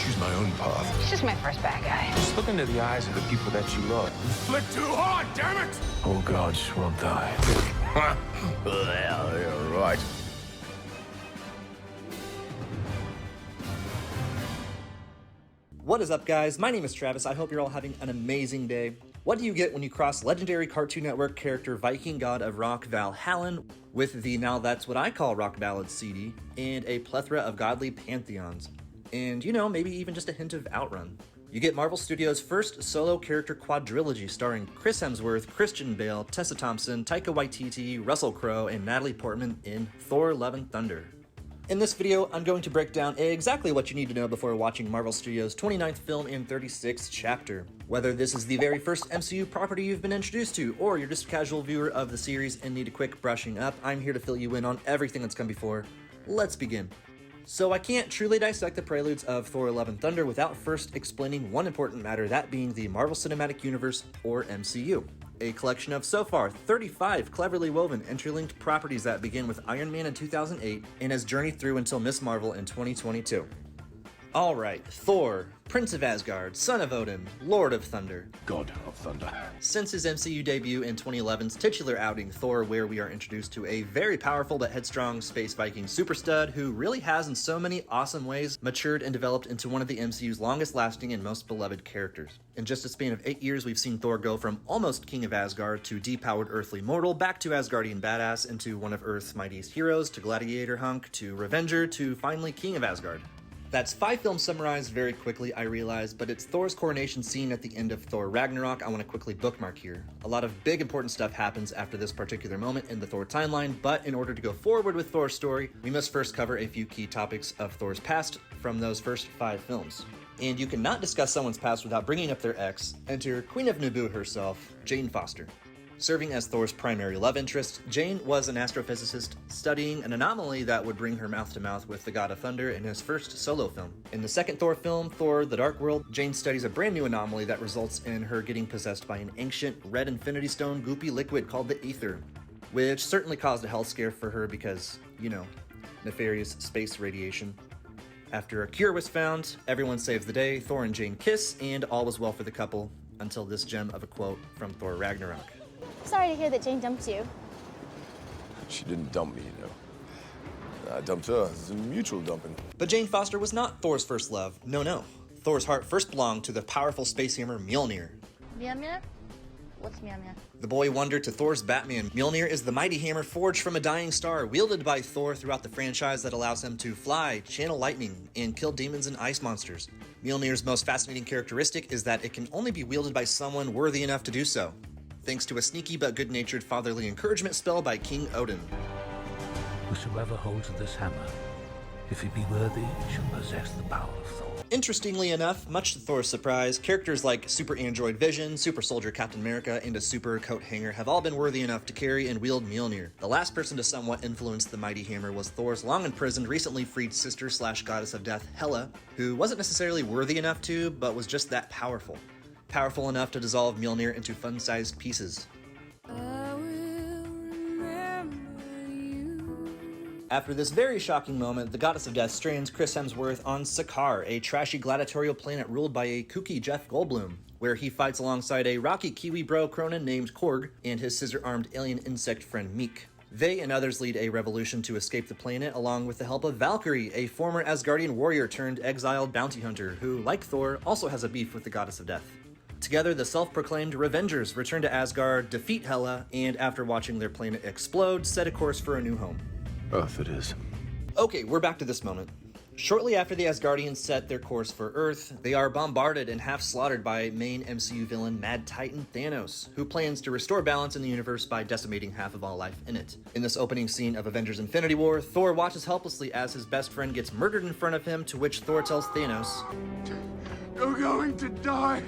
choose my own path. He's just my first bad guy. Just look into the eyes of the people that you love. Flick too hard, damn it! All gods will die. Well, you're right. What is up, guys? My name is Travis. I hope you're all having an amazing day. What do you get when you cross legendary Cartoon Network character Viking god of rock Valhallan with the Now That's What I Call Rock Ballad CD and a plethora of godly pantheons? And, you know, maybe even just a hint of Outrun. You get Marvel Studios' first solo character quadrilogy starring Chris Hemsworth, Christian Bale, Tessa Thompson, Taika Waititi, Russell Crowe, and Natalie Portman in Thor: Love and Thunder. In this video, I'm going to break down exactly what you need to know before watching Marvel Studios' 29th film and 36th chapter. Whether this is the very first MCU property you've been introduced to, or you're just a casual viewer of the series and need a quick brushing up, I'm here to fill you in on everything that's come before. Let's begin. So I can't truly dissect the preludes of Thor: Love and Thunder without first explaining one important matter, that being the Marvel Cinematic Universe, or MCU. A collection of, so far, 35 cleverly woven, interlinked properties that begin with Iron Man in 2008 and has journeyed through until Ms. Marvel in 2022. Alright, Thor, Prince of Asgard, Son of Odin, Lord of Thunder. God of Thunder. Since his MCU debut in 2011's titular outing, Thor, where we are introduced to a very powerful but headstrong space Viking super stud who really has in so many awesome ways matured and developed into one of the MCU's longest lasting and most beloved characters. In just a span of 8 years, we've seen Thor go from almost King of Asgard to depowered earthly mortal, back to Asgardian badass, into one of Earth's mightiest heroes, to gladiator hunk, to revenger, to finally King of Asgard. That's 5 films summarized very quickly, I realize, but it's Thor's coronation scene at the end of Thor Ragnarok I want to quickly bookmark here. A lot of big important stuff happens after this particular moment in the Thor timeline, but in order to go forward with Thor's story, we must first cover a few key topics of Thor's past from those first 5 films. And you cannot discuss someone's past without bringing up their ex. Enter Queen of Naboo herself, Jane Foster. Serving as Thor's primary love interest, Jane was an astrophysicist studying an anomaly that would bring her mouth-to-mouth with the God of Thunder in his first solo film. In the second Thor film, Thor: The Dark World, Jane studies a brand new anomaly that results in her getting possessed by an ancient red Infinity Stone goopy liquid called the Aether, which certainly caused a health scare for her because, you know, nefarious space radiation. After a cure was found, everyone saves the day, Thor and Jane kiss, and all was well for the couple, until this gem of a quote from Thor Ragnarok. Sorry to hear that Jane dumped you. She didn't dump me, you know. I dumped her. It's a mutual dumping. But Jane Foster was not Thor's first love. No. Thor's heart first belonged to the powerful space hammer Mjolnir. Mjolnir? What's Mjolnir? The boy wonder to Thor's Batman. Mjolnir is the mighty hammer forged from a dying star, wielded by Thor throughout the franchise that allows him to fly, channel lightning, and kill demons and ice monsters. Mjolnir's most fascinating characteristic is that it can only be wielded by someone worthy enough to do so, thanks to a sneaky but good-natured fatherly encouragement spell by King Odin. Whosoever holds this hammer, if he be worthy, shall possess the power of Thor. Interestingly enough, much to Thor's surprise, characters like Super Android Vision, Super Soldier Captain America, and a Super Coat Hanger have all been worthy enough to carry and wield Mjolnir. The last person to somewhat influence the mighty hammer was Thor's long-imprisoned, recently freed sister/goddess of death, Hela, who wasn't necessarily worthy enough to, but was just that powerful. Powerful enough to dissolve Mjolnir into fun-sized pieces. After this very shocking moment, the Goddess of Death strands Chris Hemsworth on Sakaar, a trashy gladiatorial planet ruled by a kooky Jeff Goldblum, where he fights alongside a rocky Kiwi bro Cronin named Korg and his scissor-armed alien insect friend Meek. They and others lead a revolution to escape the planet along with the help of Valkyrie, a former Asgardian warrior turned exiled bounty hunter who, like Thor, also has a beef with the Goddess of Death. Together, the self-proclaimed Revengers return to Asgard, defeat Hela, and after watching their planet explode, set a course for a new home. Earth it is. Okay, we're back to this moment. Shortly after the Asgardians set their course for Earth, they are bombarded and half slaughtered by main MCU villain Mad Titan Thanos, who plans to restore balance in the universe by decimating half of all life in it. In this opening scene of Avengers Infinity War, Thor watches helplessly as his best friend gets murdered in front of him, to which Thor tells Thanos, "You're going to die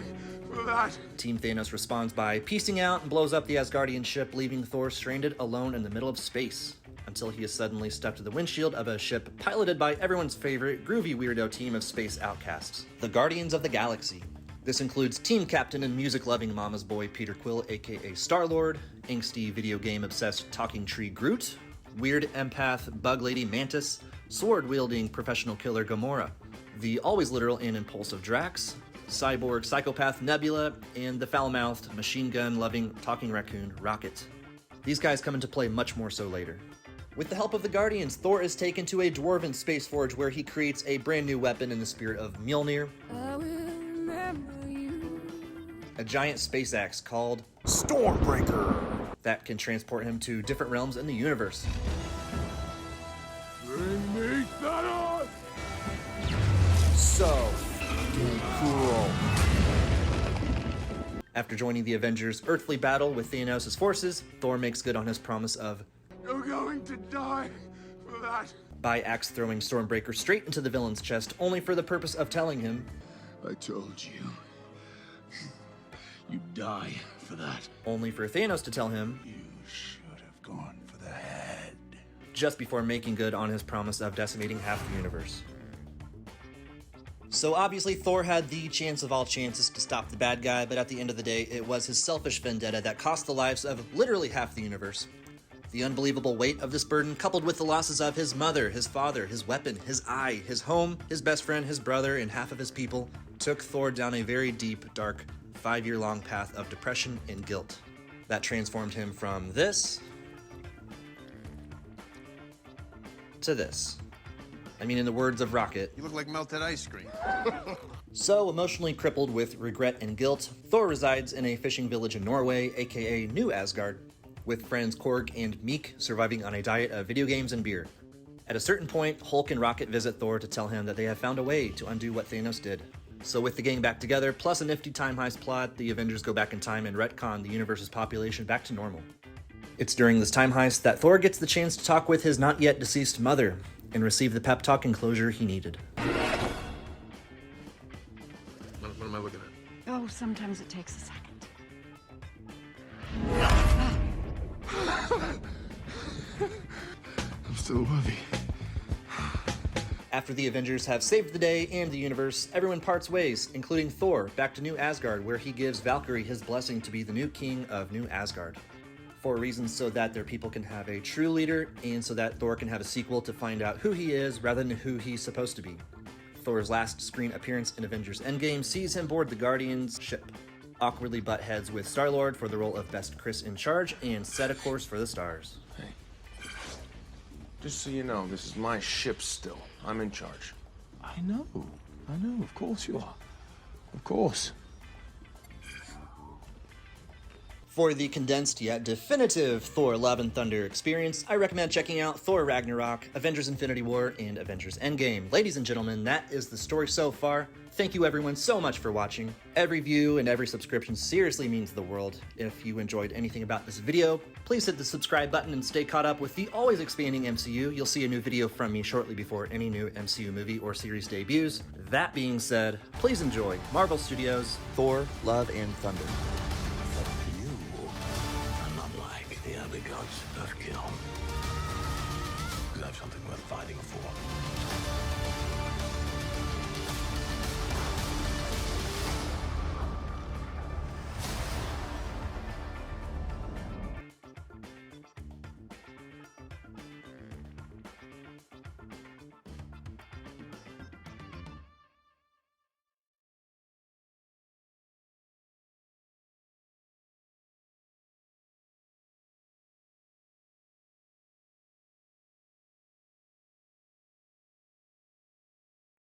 for that." Team Thanos responds by piecing out and blows up the Asgardian ship, leaving Thor stranded alone in the middle of space, until he is suddenly stuck to the windshield of a ship piloted by everyone's favorite groovy weirdo team of space outcasts, the Guardians of the Galaxy. This includes team captain and music-loving mama's boy Peter Quill, aka Star-Lord, angsty video game-obsessed talking tree Groot, weird empath bug lady Mantis, sword-wielding professional killer Gamora, the always literal and impulsive Drax, cyborg psychopath Nebula, and the foul-mouthed, machine gun-loving talking raccoon Rocket. These guys come into play much more so later. With the help of the Guardians, Thor is taken to a dwarven space forge where he creates a brand new weapon in the spirit of Mjolnir, a giant space axe called Stormbreaker! that can transport him to different realms in the universe. Bring me Thanos! So cool. After joining the Avengers' earthly battle with Thanos' forces, Thor makes good on his promise of You're going to die for that. by axe throwing Stormbreaker straight into the villain's chest, only for the purpose of telling him, I told you. You die for that. only for Thanos to tell him, You should have gone for the head. just before making good on his promise of decimating half the universe. So obviously Thor had the chance of all chances to stop the bad guy, but at the end of the day, it was his selfish vendetta that cost the lives of literally half the universe. The unbelievable weight of this burden, coupled with the losses of his mother, his father, his weapon, his eye, his home, his best friend, his brother, and half of his people, took Thor down a very deep, dark, 5-year-long path of depression and guilt. That transformed him from this to this. I mean, in the words of Rocket, You look like melted ice cream. so emotionally crippled with regret and guilt, Thor resides in a fishing village in Norway, aka New Asgard, with friends Korg and Meek surviving on a diet of video games and beer. At a certain point, Hulk and Rocket visit Thor to tell him that they have found a way to undo what Thanos did. So with the gang back together, plus a nifty time heist plot, the Avengers go back in time and retcon the universe's population back to normal. It's during this time heist that Thor gets the chance to talk with his not yet deceased mother and receive the pep talk and closure he needed. What am I looking at? Oh, sometimes it takes a second. I'm still worthy. After the Avengers have saved the day and the universe, everyone parts ways, including Thor, back to New Asgard, where he gives Valkyrie his blessing to be the new king of New Asgard. For reasons so that their people can have a true leader, and so that Thor can have a sequel to find out who he is rather than who he's supposed to be. Thor's last screen appearance in Avengers Endgame sees him board the Guardians' ship, awkwardly butt heads with Star-Lord for the role of Best Chris in Charge, and set a course for the stars. Just so you know, this is my ship still. I'm in charge. I know, of course you are. Of course. For the condensed yet definitive Thor Love and Thunder experience, I recommend checking out Thor Ragnarok, Avengers Infinity War, and Avengers Endgame. Ladies and gentlemen, that is the story so far. Thank you everyone so much for watching. Every view and every subscription seriously means the world. If you enjoyed anything about this video, please hit the subscribe button and stay caught up with the always expanding MCU. You'll see a new video from me shortly before any new MCU movie or series debuts. That being said, please enjoy Marvel Studios' Thor Love and Thunder. You are not like the other gods of kill. You have something worth fighting for.